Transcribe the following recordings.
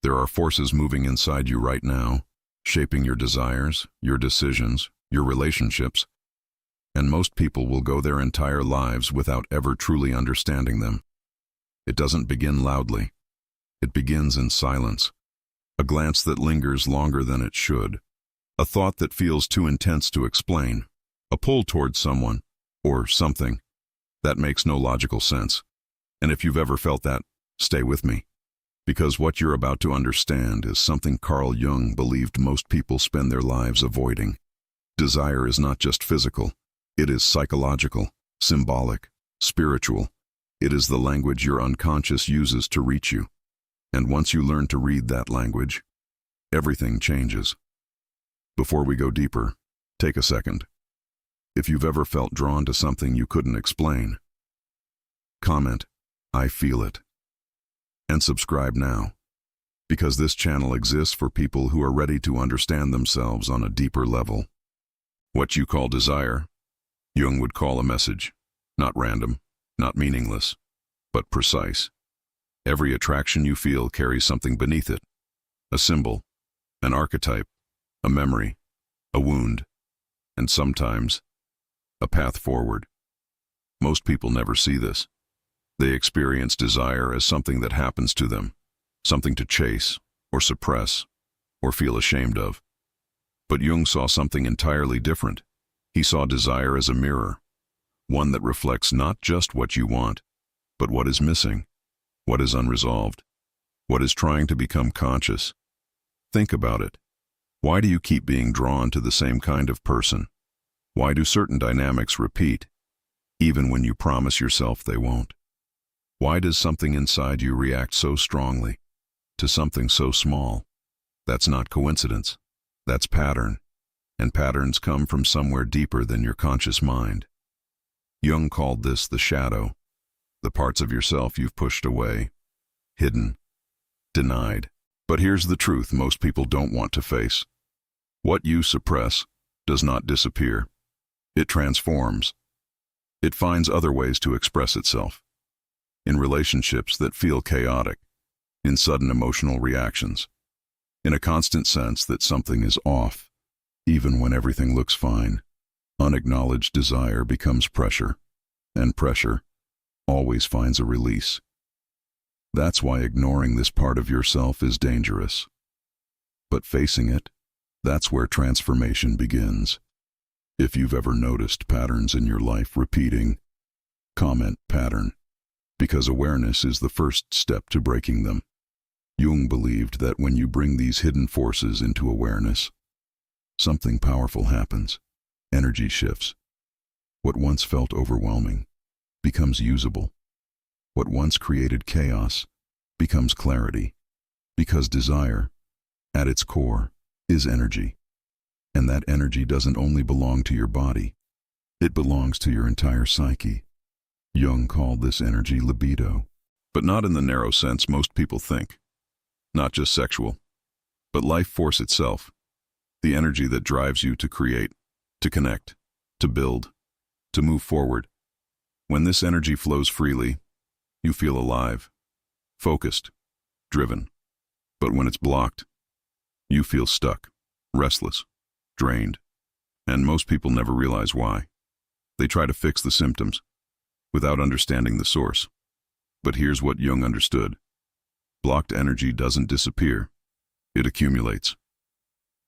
There are forces moving inside you right now, shaping your desires, your decisions, your relationships, and most people will go their entire lives without ever truly understanding them. It doesn't begin loudly. It begins in silence. A glance that lingers longer than it should. A thought that feels too intense to explain. A pull towards someone, or something, that makes no logical sense. And if you've ever felt that, stay with me. Because what you're about to understand is something Carl Jung believed most people spend their lives avoiding. Desire is not just physical. It is psychological, symbolic, spiritual. It is the language your unconscious uses to reach you. And once you learn to read that language, everything changes. Before we go deeper, take a second. If you've ever felt drawn to something you couldn't explain, comment, "I feel it." And subscribe now, because this channel exists for people who are ready to understand themselves on a deeper level. What you call desire, Jung would call a message, not random, not meaningless, but precise. Every attraction you feel carries something beneath it, a symbol, an archetype, a memory, a wound, and sometimes a path forward. Most people never see this. They experience desire as something that happens to them, something to chase, or suppress, or feel ashamed of. But Jung saw something entirely different. He saw desire as a mirror, one that reflects not just what you want, but what is missing, what is unresolved, what is trying to become conscious. Think about it. Why do you keep being drawn to the same kind of person? Why do certain dynamics repeat, even when you promise yourself they won't? Why does something inside you react so strongly to something so small? That's not coincidence. That's pattern. And patterns come from somewhere deeper than your conscious mind. Jung called this the shadow, the parts of yourself you've pushed away, hidden, denied. But here's the truth most people don't want to face. What you suppress does not disappear. It transforms. It finds other ways to express itself. In relationships that feel chaotic, in sudden emotional reactions, in a constant sense that something is off. Even when everything looks fine, unacknowledged desire becomes pressure, and pressure always finds a release. That's why ignoring this part of yourself is dangerous. But facing it, that's where transformation begins. If you've ever noticed patterns in your life repeating, comment pattern, because awareness is the first step to breaking them. Jung believed that when you bring these hidden forces into awareness, something powerful happens. Energy shifts. What once felt overwhelming becomes usable. What once created chaos becomes clarity. Because desire, at its core, is energy. And that energy doesn't only belong to your body. It belongs to your entire psyche. Jung called this energy libido. But not in the narrow sense most people think. Not just sexual, but life force itself. The energy that drives you to create, to connect, to build, to move forward. When this energy flows freely, you feel alive, focused, driven. But when it's blocked, you feel stuck, restless, drained. And most people never realize why. They try to fix the symptoms without understanding the source. But here's what Jung understood. Blocked energy doesn't disappear. It accumulates.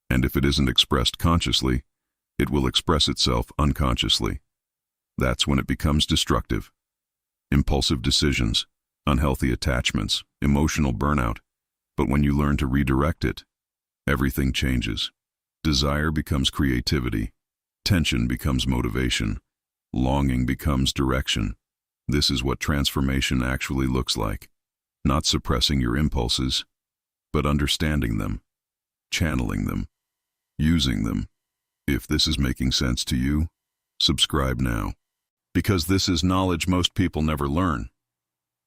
And if it isn't expressed consciously, it will express itself unconsciously. That's when it becomes destructive. Impulsive decisions, unhealthy attachments, emotional burnout. But when you learn to redirect it, everything changes. Desire becomes creativity. Tension becomes motivation. Longing becomes direction. This is what transformation actually looks like. Not suppressing your impulses, but understanding them, channeling them, using them. If this is making sense to you, subscribe now. Because this is knowledge most people never learn,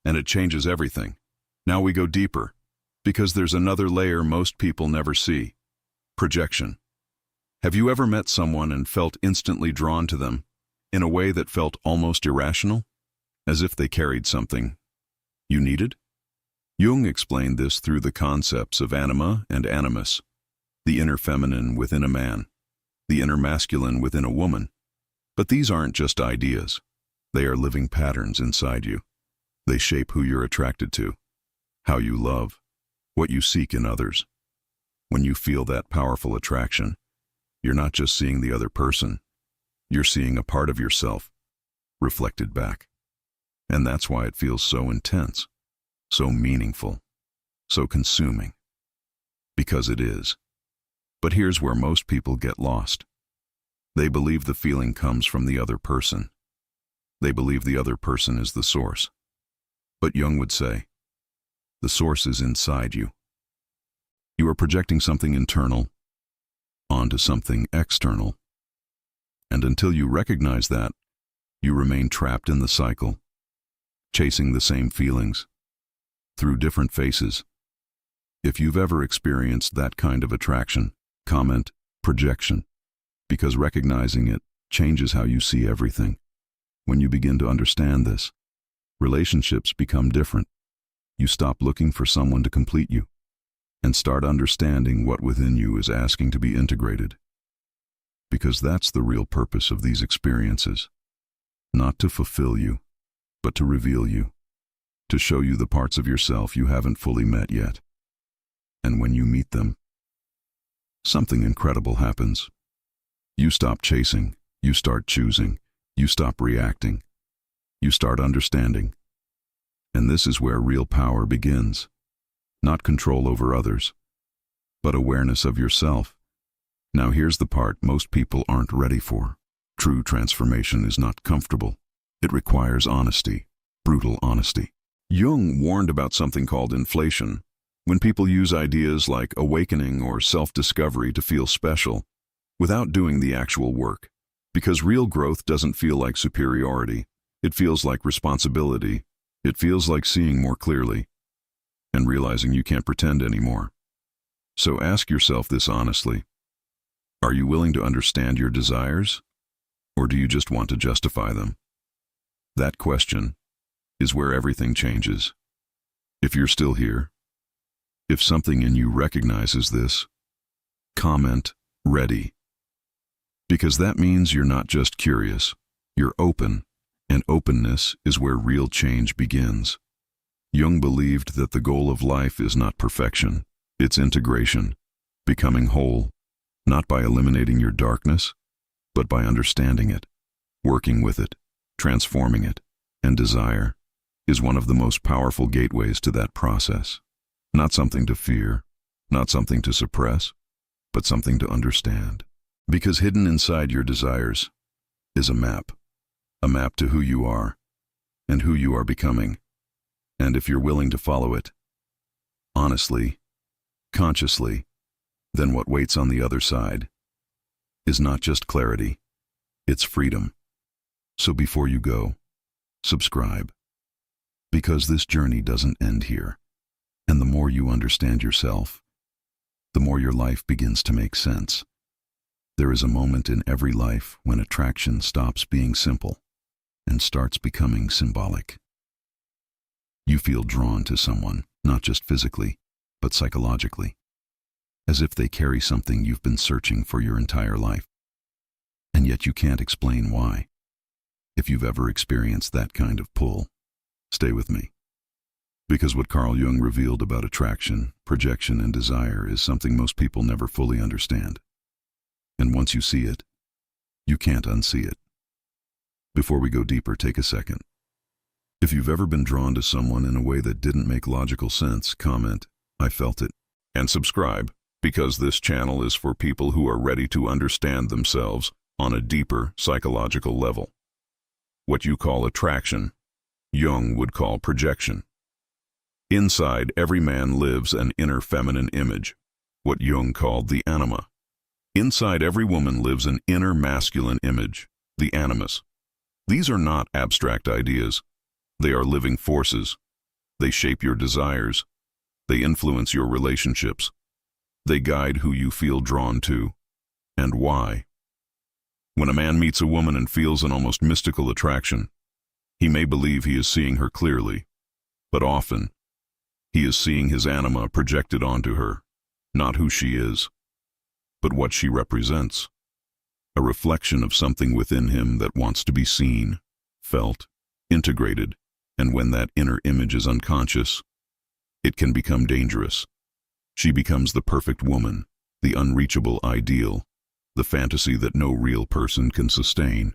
and it changes everything. Now we go deeper, because there's another layer most people never see. Projection. Have you ever met someone and felt instantly drawn to them, in a way that felt almost irrational? As if they carried something you needed? Jung explained this through the concepts of anima and animus, the inner feminine within a man, the inner masculine within a woman. But these aren't just ideas. They are living patterns inside you. They shape who you're attracted to, how you love, what you seek in others. When you feel that powerful attraction, you're not just seeing the other person, you're seeing a part of yourself reflected back. And that's why it feels so intense, so meaningful, so consuming. Because it is. But here's where most people get lost. They believe the feeling comes from the other person. They believe the other person is the source. But Jung would say, the source is inside you. You are projecting something internal onto something external. And until you recognize that, you remain trapped in the cycle, chasing the same feelings, through different faces. If you've ever experienced that kind of attraction, comment, projection, because recognizing it changes how you see everything. When you begin to understand this, relationships become different. You stop looking for someone to complete you, and start understanding what within you is asking to be integrated. Because that's the real purpose of these experiences. Not to fulfill you, but to reveal you, to show you the parts of yourself you haven't fully met yet. And when you meet them, something incredible happens. You stop chasing, you start choosing, you stop reacting, you start understanding. And this is where real power begins. Not control over others, but awareness of yourself. Now here's the part most people aren't ready for. True transformation is not comfortable. It requires honesty, brutal honesty. Jung warned about something called inflation, when people use ideas like awakening or self-discovery to feel special, without doing the actual work. Because real growth doesn't feel like superiority. It feels like responsibility. It feels like seeing more clearly, and realizing you can't pretend anymore. So ask yourself this honestly. Are you willing to understand your desires? Or do you just want to justify them? That question is where everything changes. If you're still here, if something in you recognizes this, comment, ready. Because that means you're not just curious, you're open, and openness is where real change begins. Jung believed that the goal of life is not perfection, it's integration, becoming whole, not by eliminating your darkness, but by understanding it, working with it, transforming it, and desire is one of the most powerful gateways to that process. Not something to fear, not something to suppress, but something to understand. Because hidden inside your desires is a map to who you are and who you are becoming. And if you're willing to follow it, honestly, consciously, then what waits on the other side is not just clarity, it's freedom. So before you go, subscribe. Because this journey doesn't end here. And the more you understand yourself, the more your life begins to make sense. There is a moment in every life when attraction stops being simple and starts becoming symbolic. You feel drawn to someone, not just physically, but psychologically, as if they carry something you've been searching for your entire life. And yet you can't explain why. If you've ever experienced that kind of pull, stay with me. Because what Carl Jung revealed about attraction, projection, and desire is something most people never fully understand. And once you see it, you can't unsee it. Before we go deeper, take a second. If you've ever been drawn to someone in a way that didn't make logical sense, comment, "I felt it." And subscribe, because this channel is for people who are ready to understand themselves on a deeper psychological level. What you call attraction, Jung would call projection. Inside every man lives an inner feminine image, what Jung called the anima. Inside every woman lives an inner masculine image, the animus. These are not abstract ideas. They are living forces. They shape your desires. They influence your relationships. They guide who you feel drawn to, and why. When a man meets a woman and feels an almost mystical attraction, he may believe he is seeing her clearly, but often, He is seeing his anima projected onto her, not who she is, but what she represents, a reflection of something within him that wants to be seen, felt, integrated, and when that inner image is unconscious, it can become dangerous. She becomes the perfect woman, the unreachable ideal, the fantasy that no real person can sustain.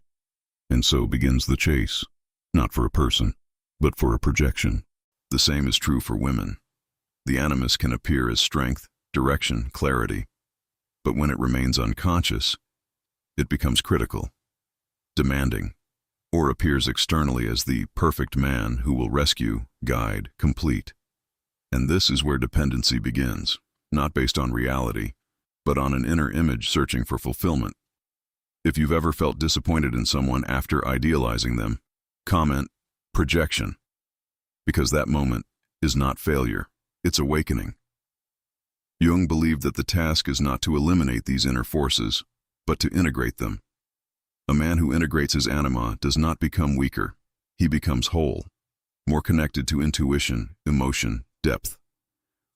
And so begins the chase, not for a person, but for a projection. The same is true for women. The animus can appear as strength, direction, clarity, but when it remains unconscious, it becomes critical, demanding, or appears externally as the perfect man who will rescue, guide, complete. And this is where dependency begins, not based on reality, but on an inner image searching for fulfillment. If you've ever felt disappointed in someone after idealizing them, comment, projection, because that moment is not failure, it's awakening. Jung believed that the task is not to eliminate these inner forces, but to integrate them. A man who integrates his anima does not become weaker, he becomes whole, more connected to intuition, emotion, depth.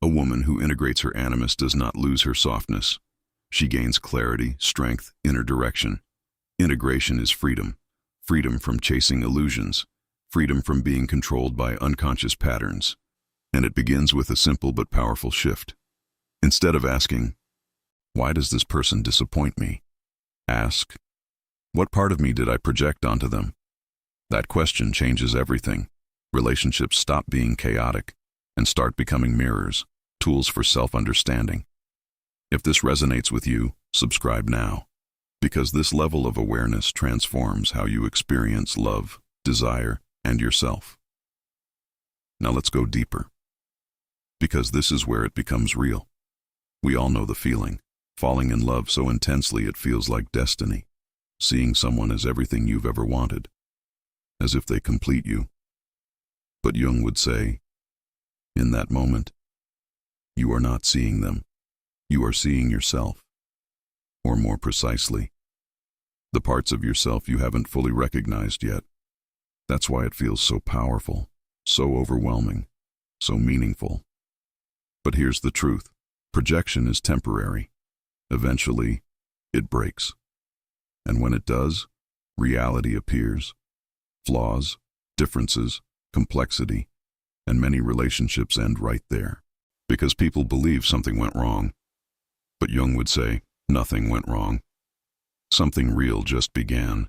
A woman who integrates her animus does not lose her softness. She gains clarity, strength, inner direction. Integration is freedom. Freedom from chasing illusions. Freedom from being controlled by unconscious patterns. And it begins with a simple but powerful shift. Instead of asking, "Why does this person disappoint me?" ask, "What part of me did I project onto them?" That question changes everything. Relationships stop being chaotic and start becoming mirrors, tools for self-understanding. If this resonates with you, subscribe now, because this level of awareness transforms how you experience love, desire, and yourself. Now let's go deeper, because this is where it becomes real. We all know the feeling, falling in love so intensely it feels like destiny, seeing someone as everything you've ever wanted, as if they complete you. But Jung would say, in that moment, you are not seeing them, you are seeing yourself. Or more precisely, the parts of yourself you haven't fully recognized yet. That's why it feels so powerful, so overwhelming, so meaningful. But here's the truth. Projection is temporary. Eventually, it breaks. And when it does, reality appears. Flaws, differences, complexity, and many relationships end right there. Because people believe something went wrong. But Jung would say, nothing went wrong. Something real just began.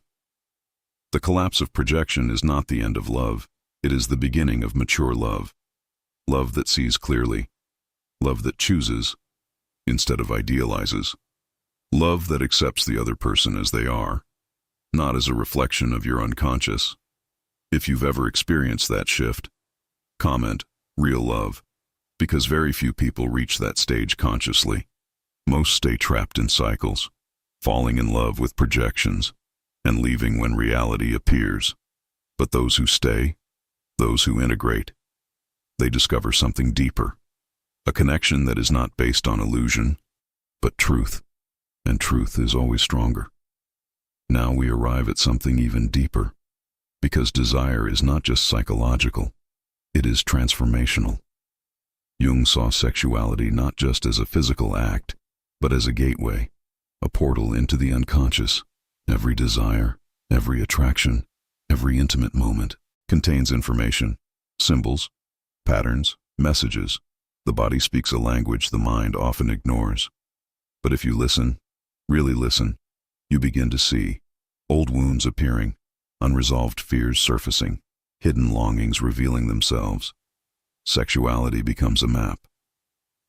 The collapse of projection is not the end of love. It is the beginning of mature love. Love that sees clearly. Love that chooses, instead of idealizes. Love that accepts the other person as they are, not as a reflection of your unconscious. If you've ever experienced that shift, comment, real love, because very few people reach that stage consciously. Most stay trapped in cycles, falling in love with projections, and leaving when reality appears. But those who stay, those who integrate, they discover something deeper. A connection that is not based on illusion, but truth, and truth is always stronger. Now we arrive at something even deeper, because desire is not just psychological, it is transformational. Jung saw sexuality not just as a physical act, but as a gateway, a portal into the unconscious. Every desire, every attraction, every intimate moment contains information, symbols, patterns, messages. The body speaks a language the mind often ignores. But if you listen, really listen, you begin to see old wounds appearing, unresolved fears surfacing, hidden longings revealing themselves. Sexuality becomes a map,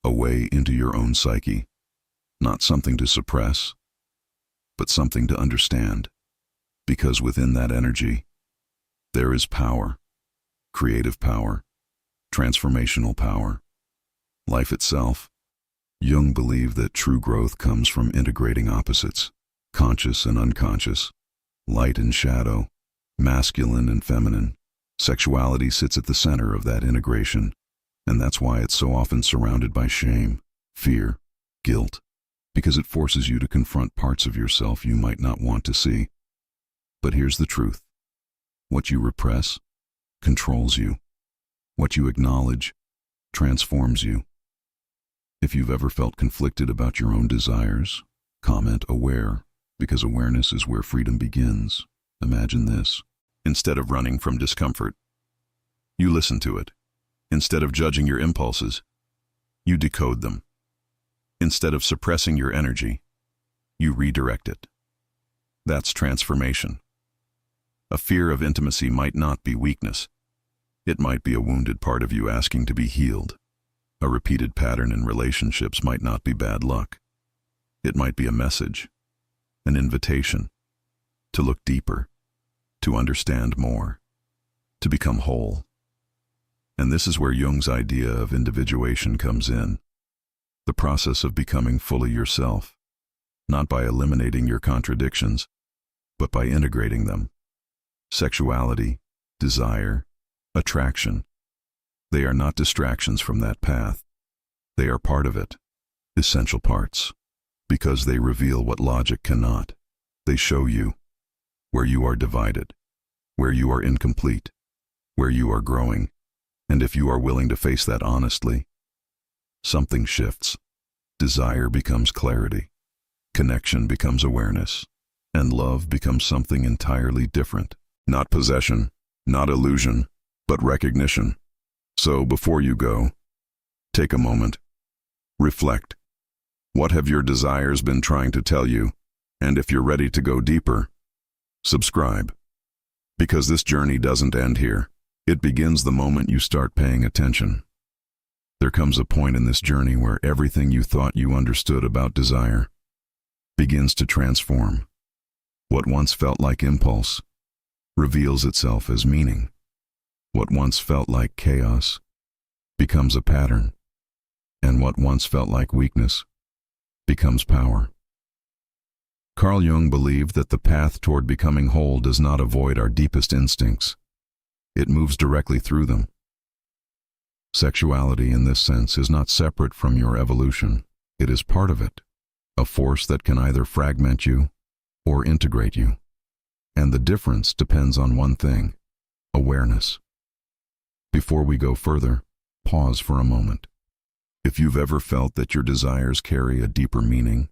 a way into your own psyche, not something to suppress, but something to understand, because within that energy, there is power, creative power, transformational power. Life itself. Jung believed that true growth comes from integrating opposites, conscious and unconscious, light and shadow, masculine and feminine. Sexuality sits at the center of that integration, and that's why it's so often surrounded by shame, fear, guilt, because it forces you to confront parts of yourself you might not want to see. But here's the truth. What you repress controls you. What you acknowledge transforms you. If you've ever felt conflicted about your own desires, comment aware, because awareness is where freedom begins. Imagine this. Instead of running from discomfort, you listen to it. Instead of judging your impulses, you decode them. Instead of suppressing your energy, you redirect it. That's transformation. A fear of intimacy might not be weakness. It might be a wounded part of you asking to be healed. A repeated pattern in relationships might not be bad luck. It might be a message, an invitation to look deeper, to understand more, to become whole. And this is where Jung's idea of individuation comes in. The process of becoming fully yourself, not by eliminating your contradictions, but by integrating them. Sexuality, desire, attraction, they are not distractions from that path. They are part of it, essential parts, because they reveal what logic cannot. They show you where you are divided, where you are incomplete, where you are growing, and if you are willing to face that honestly, something shifts. Desire becomes clarity, connection becomes awareness, and love becomes something entirely different. Not possession, not illusion, but recognition. So before you go, take a moment, reflect. What have your desires been trying to tell you? And if you're ready to go deeper, subscribe. Because this journey doesn't end here. It begins the moment you start paying attention. There comes a point in this journey where everything you thought you understood about desire begins to transform. What once felt like impulse reveals itself as meaning. What once felt like chaos becomes a pattern, and what once felt like weakness becomes power. Carl Jung believed that the path toward becoming whole does not avoid our deepest instincts. It moves directly through them. Sexuality, in this sense, is not separate from your evolution. It is part of it, a force that can either fragment you or integrate you. And the difference depends on one thing: awareness. Before we go further, pause for a moment. If you've ever felt that your desires carry a deeper meaning,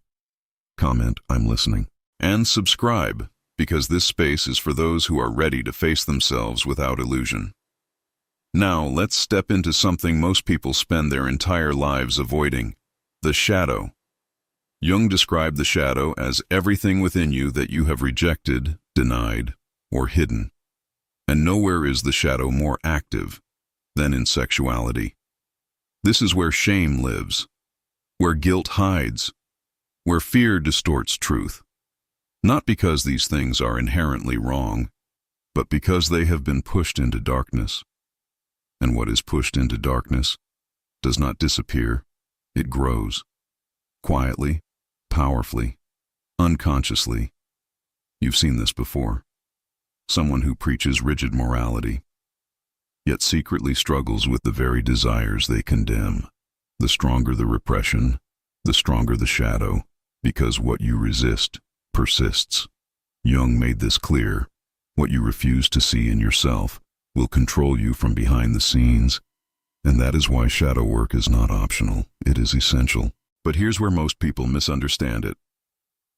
comment, "I'm listening." And subscribe, because this space is for those who are ready to face themselves without illusion. Now, let's step into something most people spend their entire lives avoiding: the shadow. Jung described the shadow as everything within you that you have rejected, denied, or hidden. And nowhere is the shadow more active than in sexuality. This is where shame lives, where guilt hides, where fear distorts truth. Not because these things are inherently wrong, but because they have been pushed into darkness. And what is pushed into darkness does not disappear, it grows. Quietly, powerfully, unconsciously. You've seen this before. Someone who preaches rigid morality, yet secretly struggles with the very desires they condemn. The stronger the repression, the stronger the shadow, because what you resist persists. Jung made this clear. What you refuse to see in yourself will control you from behind the scenes, and that is why shadow work is not optional, it is essential. But here's where most people misunderstand it.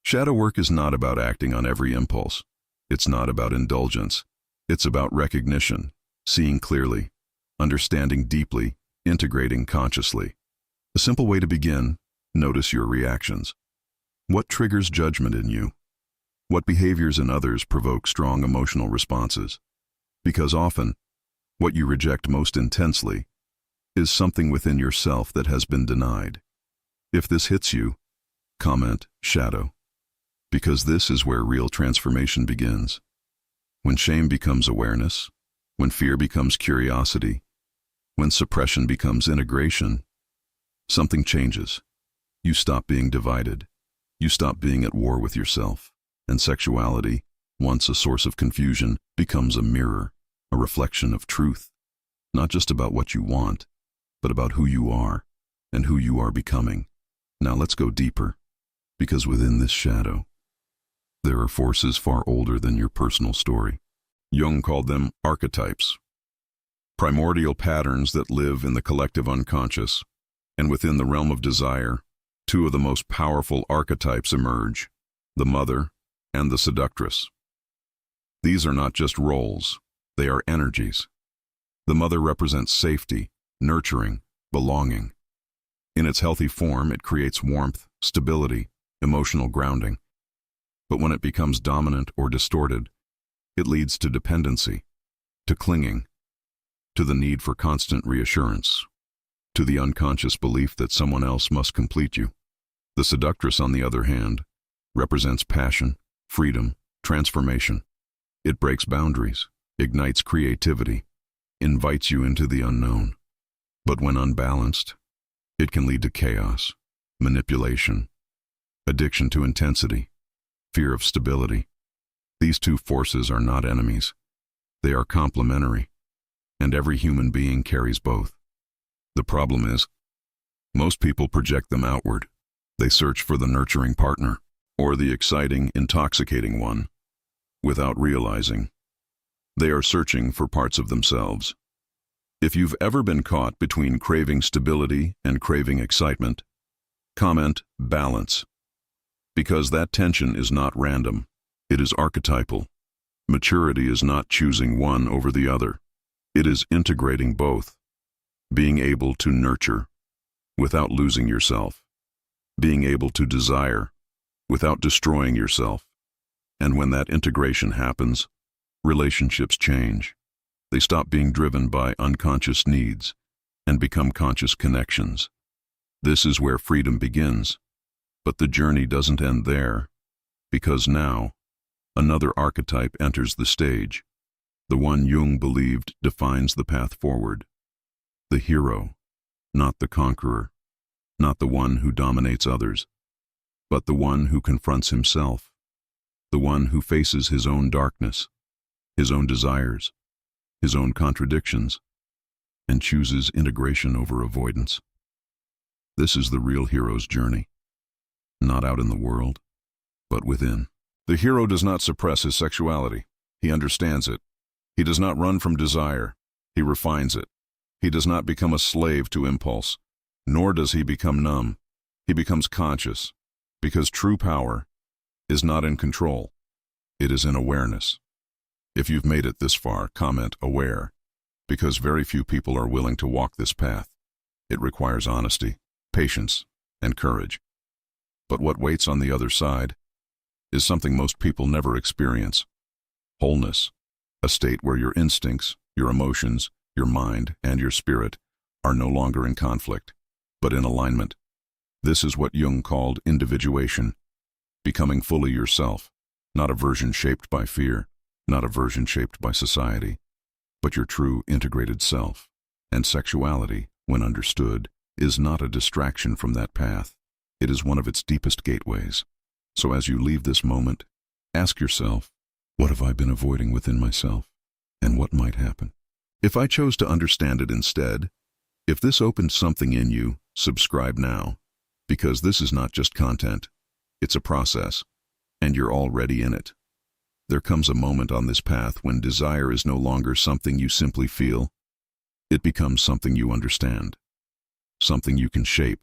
Shadow work is not about acting on every impulse. It's not about indulgence. It's about recognition, seeing clearly, understanding deeply, integrating consciously. A simple way to begin: notice your reactions. What triggers judgment in you? What behaviors in others provoke strong emotional responses? Because often, what you reject most intensely is something within yourself that has been denied. If this hits you, comment shadow, because this is where real transformation begins. When shame becomes awareness, when fear becomes curiosity, when suppression becomes integration, something changes. You stop being divided. You stop being at war with yourself. And sexuality, once a source of confusion, becomes a mirror, a reflection of truth. Not just about what you want, but about who you are and who you are becoming. Now let's go deeper, because within this shadow, there are forces far older than your personal story. Jung called them archetypes. primordial patterns that live in the collective unconscious, and within the realm of desire, two of the most powerful archetypes emerge, the mother and the seductress. These are not just roles, they are energies. The mother represents safety, nurturing, belonging. In its healthy form, it creates warmth, stability, emotional grounding. But when it becomes dominant or distorted, it leads to dependency, to clinging, to the need for constant reassurance, to the unconscious belief that someone else must complete you. The seductress, on the other hand, represents passion, freedom, transformation. It breaks boundaries, ignites creativity, invites you into the unknown. But when unbalanced, it can lead to chaos, manipulation, addiction to intensity, fear of stability. These two forces are not enemies. They are complementary, and every human being carries both. The problem is, most people project them outward. They search for the nurturing partner, or the exciting, intoxicating one, without realizing they are searching for parts of themselves. If you've ever been caught between craving stability and craving excitement, comment balance, because that tension is not random, it is archetypal. Maturity is not choosing one over the other. It is integrating both, being able to nurture without losing yourself, being able to desire without destroying yourself. And when that integration happens, relationships change. They stop being driven by unconscious needs and become conscious connections. This is where freedom begins. But the journey doesn't end there, because now, another archetype enters the stage, the one Jung believed defines the path forward. The hero, not the conqueror, not the one who dominates others, but the one who confronts himself, the one who faces his own darkness, his own desires, his own contradictions, and chooses integration over avoidance. This is the real hero's journey, not out in the world, but within. The hero does not suppress his sexuality. He understands it. He does not run from desire. He refines it. He does not become a slave to impulse, nor does he become numb. He becomes conscious, because true power is not in control. It is in awareness. If you've made it this far, comment aware, because very few people are willing to walk this path. It requires honesty, patience, and courage. But what waits on the other side is something most people never experience: wholeness, a state where your instincts, your emotions, your mind, and your spirit are no longer in conflict, but in alignment. This is what Jung called individuation, becoming fully yourself, not a version shaped by fear, not a version shaped by society, but your true integrated self. And sexuality, when understood, is not a distraction from that path. It is one of its deepest gateways. So as you leave this moment, ask yourself, what have I been avoiding within myself? And what might happen if I chose to understand it instead? If this opened something in you, subscribe now, because this is not just content, it's a process, and you're already in it. There comes a moment on this path when desire is no longer something you simply feel. It becomes something you understand, something you can shape,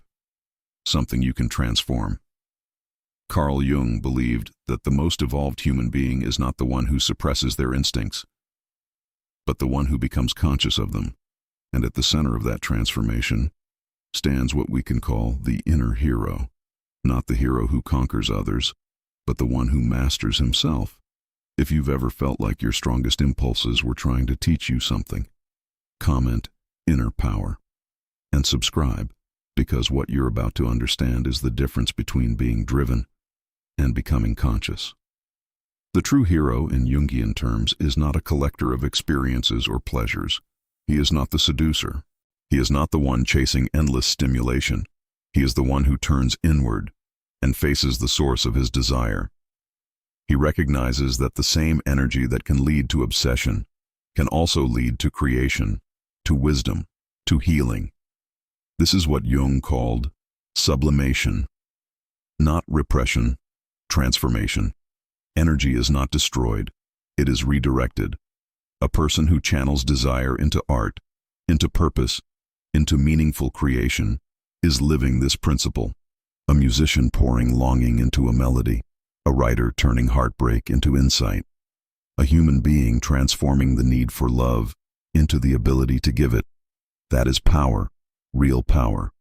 something you can transform. Carl Jung believed that the most evolved human being is not the one who suppresses their instincts, but the one who becomes conscious of them. And at the center of that transformation stands what we can call the inner hero, not the hero who conquers others, but the one who masters himself. If you've ever felt like your strongest impulses were trying to teach you something, comment inner power and subscribe, because what you're about to understand is the difference between being driven and becoming conscious. The true hero, in Jungian terms, is not a collector of experiences or pleasures. He is not the seducer. He is not the one chasing endless stimulation. He is the one who turns inward and faces the source of his desire. He recognizes that the same energy that can lead to obsession can also lead to creation, to wisdom, to healing. This is what Jung called sublimation, not repression, transformation. Energy is not destroyed, it is redirected. A person who channels desire into art, into purpose, into meaningful creation, is living this principle. A musician pouring longing into a melody, a writer turning heartbreak into insight, a human being transforming the need for love into the ability to give it. That is power, real power.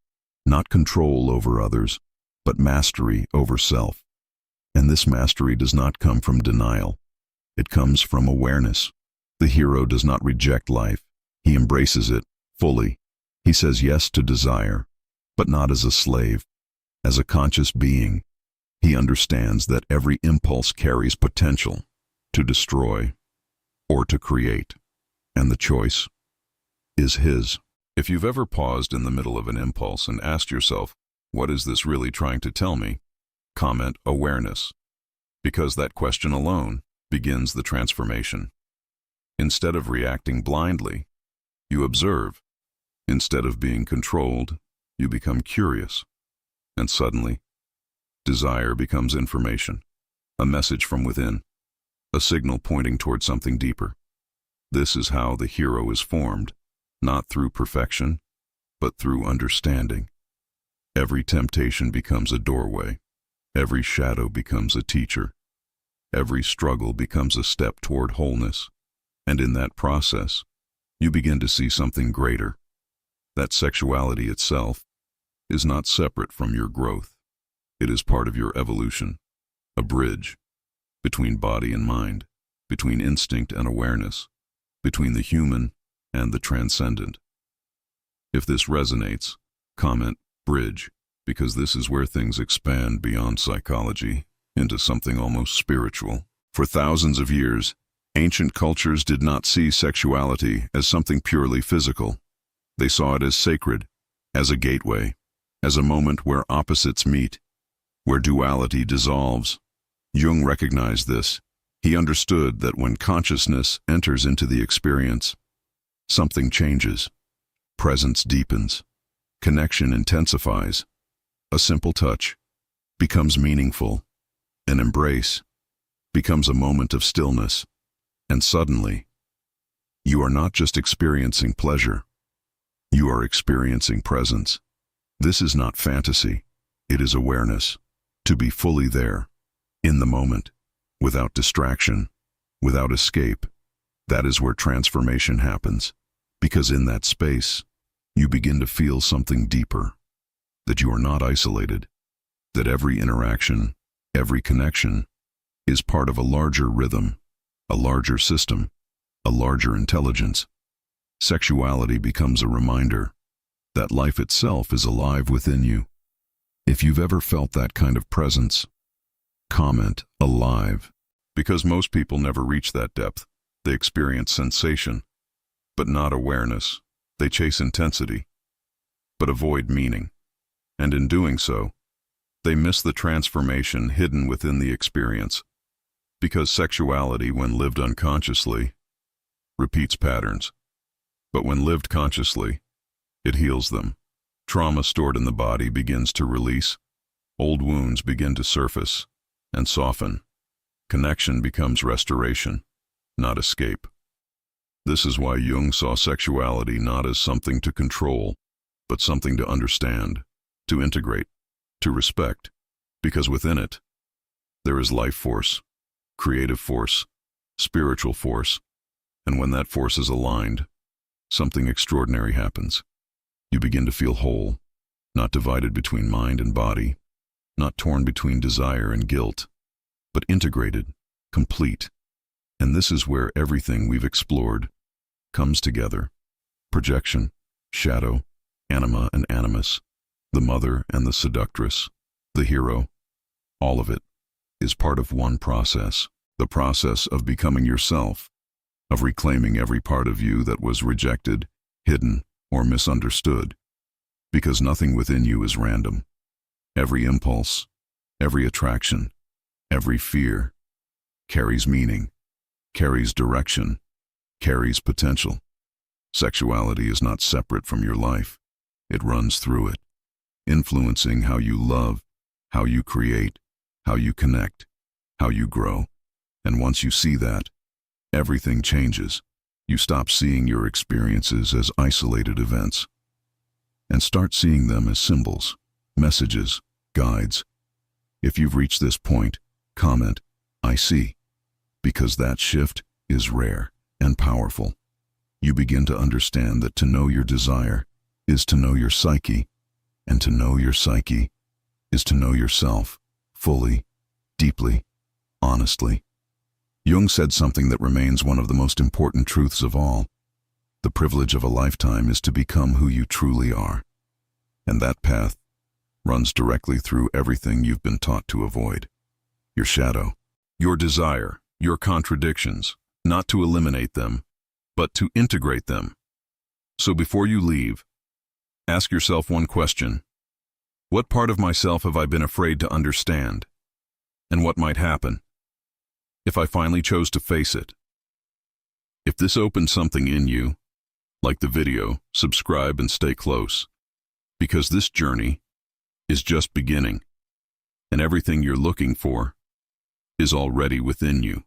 Not control over others, but mastery over self. And this mastery does not come from denial. It comes from awareness. The hero does not reject life. He embraces it fully. He says yes to desire, but not as a slave, as a conscious being. He understands that every impulse carries potential to destroy or to create, and the choice is his. If you've ever paused in the middle of an impulse and asked yourself, what is this really trying to tell me? Comment awareness, because that question alone begins the transformation. Instead of reacting blindly, you observe. Instead of being controlled, you become curious. And suddenly, desire becomes information, a message from within, a signal pointing toward something deeper. This is how the hero is formed, not through perfection, but through understanding. Every temptation becomes a doorway. Every shadow becomes a teacher. Every struggle becomes a step toward wholeness. And in that process, you begin to see something greater. That sexuality itself is not separate from your growth. It is part of your evolution, a bridge between body and mind, between instinct and awareness, between the human and the transcendent. If this resonates, comment bridge, because this is where things expand beyond psychology into something almost spiritual. For thousands of years, ancient cultures did not see sexuality as something purely physical. They saw it as sacred, as a gateway, as a moment where opposites meet, where duality dissolves. Jung recognized this. He understood that when consciousness enters into the experience, something changes. Presence deepens. Connection intensifies. A simple touch becomes meaningful. An embrace becomes a moment of stillness. And suddenly, you are not just experiencing pleasure. You are experiencing presence. This is not fantasy. It is awareness. To be fully there, in the moment, without distraction, without escape. That is where transformation happens. Because in that space, you begin to feel something deeper. That you are not isolated. That every interaction, every connection, is part of a larger rhythm, a larger system, a larger intelligence. Sexuality becomes a reminder that life itself is alive within you. If you've ever felt that kind of presence, comment alive. Because most people never reach that depth. They experience sensation, but not awareness. They chase intensity, but avoid meaning. And in doing so, they miss the transformation hidden within the experience. Because sexuality, when lived unconsciously, repeats patterns. But when lived consciously, it heals them. Trauma stored in the body begins to release. Old wounds begin to surface and soften. Connection becomes restoration, not escape. This is why Jung saw sexuality not as something to control, but something to understand, to integrate, to respect, because within it, there is life force, creative force, spiritual force, and when that force is aligned, something extraordinary happens. You begin to feel whole, not divided between mind and body, not torn between desire and guilt, but integrated, complete. And this is where everything we've explored comes together. Projection, shadow, anima and animus, the mother and the seductress, the hero, all of it is part of one process, the process of becoming yourself, of reclaiming every part of you that was rejected, hidden, or misunderstood. Because nothing within you is random. Every impulse, every attraction, every fear carries meaning, carries direction, carries potential. Sexuality is not separate from your life. It runs through it, influencing how you love, how you create, how you connect, how you grow. And once you see that, everything changes. You stop seeing your experiences as isolated events and start seeing them as symbols, messages, guides. If you've reached this point, comment, "I see," because that shift is rare and powerful. You begin to understand that to know your desire is to know your psyche, and to know your psyche is to know yourself fully, deeply, honestly. Jung said something that remains one of the most important truths of all. The privilege of a lifetime is to become who you truly are. And that path runs directly through everything you've been taught to avoid. Your shadow, your desire, your contradictions, not to eliminate them, but to integrate them. So before you leave, ask yourself one question. What part of myself have I been afraid to understand? And what might happen if I finally chose to face it? If this opened something in you, like the video, subscribe and stay close, because this journey is just beginning, and everything you're looking for is already within you.